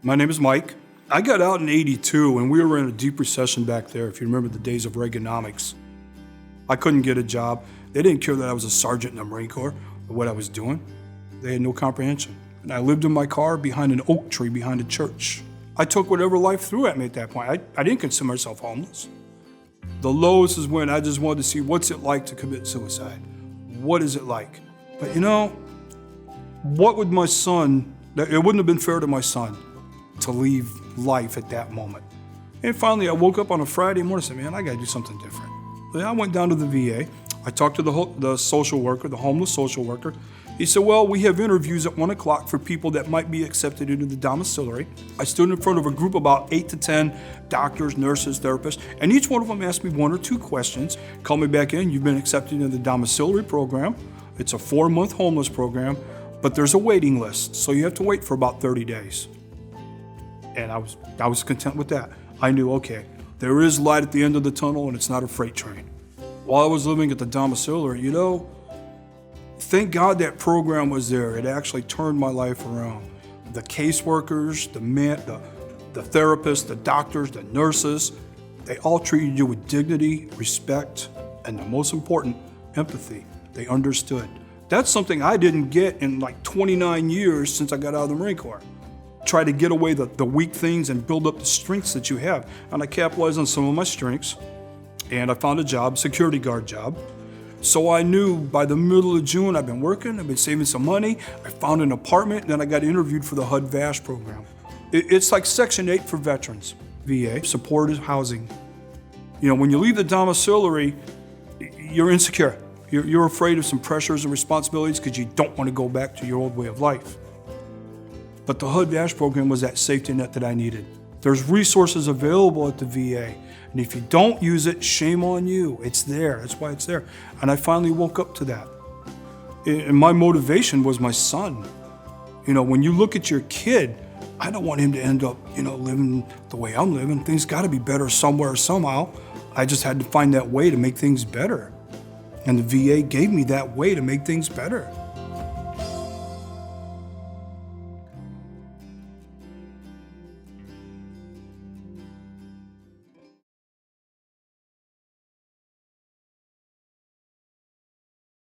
My name is Mike. I got out in '82 and we were in a deep recession back there, if you remember the days of Reaganomics. I couldn't get a job. They didn't care that I was a sergeant in the Marine Corps or what I was doing. They had no comprehension. And I lived in my car behind an oak tree behind a church. I took whatever life threw at me at that point. I didn't consider myself homeless. The lowest is when I just wanted to see what's it like to commit suicide. What is it like? But you know, what would my son, it wouldn't have been fair to my son to leave life at that moment. And finally, I woke up on a Friday morning and said, man, I gotta do something different. Then I went down to the VA. I talked to the social worker, the homeless social worker. He said, well, we have interviews at 1 o'clock for people that might be accepted into the domiciliary. I stood in front of a group about 8 to 10 doctors, nurses, therapists, and each one of them asked me 1 or 2 questions. Call me back in, you've been accepted into the domiciliary program. It's a 4-month homeless program, but there's a waiting list, so you have to wait for about 30 days. And I was content with that. I knew, okay, there is light at the end of the tunnel and it's not a freight train. While I was living at the domiciliary, you know, thank God that program was there. It actually turned my life around. The caseworkers, the therapists, the doctors, the nurses, they all treated you with dignity, respect, and the most important, empathy. They understood. That's something I didn't get in like 29 years since I got out of the Marine Corps. Try to get away the weak things and build up the strengths that you have. And I capitalized on some of my strengths, and I found a job, security guard job. So I knew by the middle of June, I've been working, I've been saving some money, I found an apartment, and then I got interviewed for the HUD-VASH program. It's like Section 8 for veterans, VA, supportive housing. You know, when you leave the domiciliary, you're insecure. You're afraid of some pressures and responsibilities because you don't want to go back to your old way of life. But the HUD-VASH program was that safety net that I needed. There's resources available at the VA, and if you don't use it, shame on you. It's there, that's why it's there. And I finally woke up to that. And my motivation was my son. You know, when you look at your kid, I don't want him to end up, you know, living the way I'm living. Things gotta be better somewhere, somehow. I just had to find that way to make things better. And the VA gave me that way to make things better.